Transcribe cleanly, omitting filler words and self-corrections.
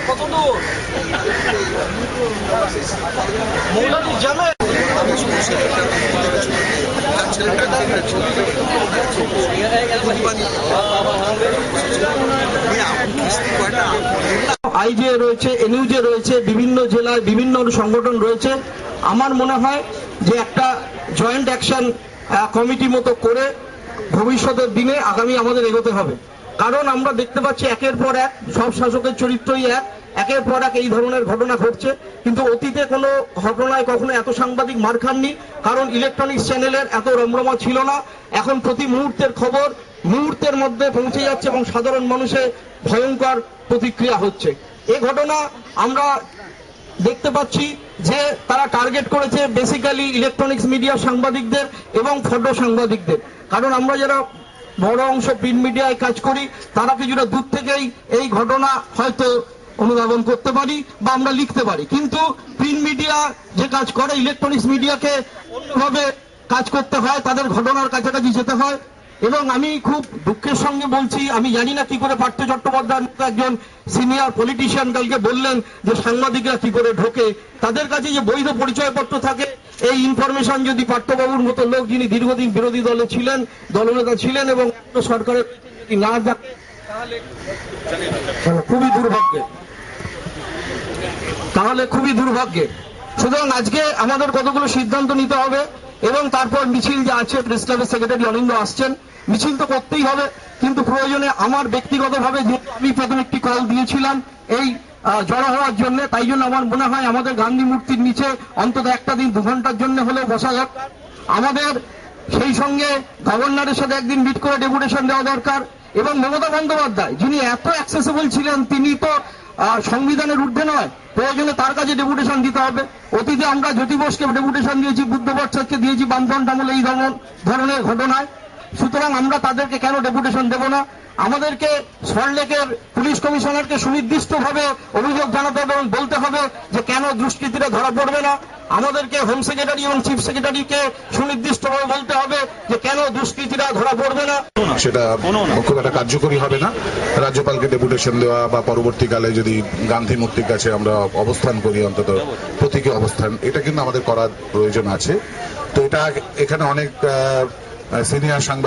কত দূর মৌলানি জানে আইজে রয়েছে, এনইউজে রয়েছে, বিভিন্ন জেলায় বিভিন্ন সংগঠন রয়েছে। আমার মনে হয় যে একটা জয়েন্ট অ্যাকশন কমিটি মতো করে ভবিষ্যতের দিনে আগামী আমাদের এগোতে হবে। কারণ আমরা দেখতে পাচ্ছি একের পর এক সব শাসকের চরিত্রই একের পর এক এই ধরনের ঘটনা ঘটছে, কিন্তু অতীতে কোনো ঘটনায় কখনো এত সাংবাদিক মার খাননি, কারণ ইলেকট্রনিক্স চ্যানেলের এত রমরমা ছিল না। এখন প্রতি মুহূর্তের খবর মুহূর্তের মধ্যে পৌঁছে যাচ্ছে এবং সাধারণ মানুষের ভয়ঙ্কর প্রতিক্রিয়া হচ্ছে। এই ঘটনা আমরা দেখতে পাচ্ছি যে তারা টার্গেট করেছে বেসিক্যালি ইলেকট্রনিক্স মিডিয়া সাংবাদিকদের এবং ফটো সাংবাদিকদের। কারণ আমরা যারা বড় অংশ প্রিন্ট মিডিয়ায় কাজ করি তারা কিছুটা দূর থেকেই এই ঘটনা হয়তো অনুধাবন করতে পারি বা আমরা লিখতে পারি, কিন্তু প্রিন্ট মিডিয়া যে কাজ করে ইলেকট্রনিক্স মিডিয়াকে অন্যভাবে কাজ করতে হয়, তাদের ঘটনার কাছাকাছি যেতে হয়। এবং আমি খুব দুঃখের সঙ্গে বলছি, আমি জানি না কি করে পার্থ চট্টোপাধ্যায়ের মতো একজন সিনিয়র পলিটিশিয়ান কালকে বললেন যে সাংবাদিকরা কি করে ঢোকে, তাদের কাছে যে বৈধ পরিচয়পত্র থাকে এই ইনফরমেশন যদি পার্থবাবুর মতো লোক যিনি দীর্ঘদিন বিরোধী দলে ছিলেন, দলনেতা ছিলেন এবং সরকারের যদি না থাকে তাহলে খুবই দুর্ভাগ্যের। সুতরাং আজকে আমাদের কতগুলো সিদ্ধান্ত নিতে হবে এবং তারপর মিছিল যে আছে, প্রেস ক্লাবের সেক্রেটারি অনিন্দ আসছেন, মিছিল তো করতেই হবে, কিন্তু প্রয়োজনে আমার ব্যক্তিগতভাবে আমি প্রথম একটি কল দিয়েছিলাম এই জড়ো হওয়ার জন্য, তাই জন্য আমার মনে হয় আমাদের গান্ধী মূর্তির নিচে অন্তত একটা দিন 2 ঘন্টার জন্য হলেও বসা দরকার। আমাদের সেই সঙ্গে গভর্নরের সাথে একদিন মিট করে ডেপুটেশন দেওয়া দরকার। এবং মমতা বন্দ্যোপাধ্যায় যিনি এত অ্যাক্সেসিবল ছিলেন, তিনি তো সংবিধানের ঊর্ধ্বে নয়, প্রয়োজনে তার কাছে ডেপুটেশন দিতে হবে। অতীতে আমরা জ্যোতি বোসকে ডেপুটেশন দিয়েছি, বুদ্ধ ভট্টাচার্যকে দিয়েছি বামফ্রন্ট আমলে এই ধরনের ঘটনায়। সুতরাং আমরা তাদেরকে কেন ডেপুটেশন দেব না? আমাদেরকে সল্টলেকের পুলিশ কমিশনারকে সুনির্দিষ্টভাবে অভিযোগ জানাতে হবে এবং বলতে হবে যে কেন দুষ্কৃতীরা ধরা পড়বে না। আমাদেরকে হোম সেক্রেটারি এবং চিফ সেক্রেটারিকে সুনির্দিষ্টভাবে বলতে হবে যে কেন দুষ্কৃতীরা ধরা পড়বে না। সেটা খুব একটা কার্যকরী হবে না। রাজ্যপালকে ডেপুটেশন দেওয়া বা পরবর্তীকালে যদি গান্ধী মূর্তির কাছে আমরা অবস্থান করি, অন্তত প্রতীকী অবস্থান, এটা কিন্তু আমাদের করার প্রয়োজন আছে। তো এটা এখানে অনেক সিনিয়র সাংবাদিক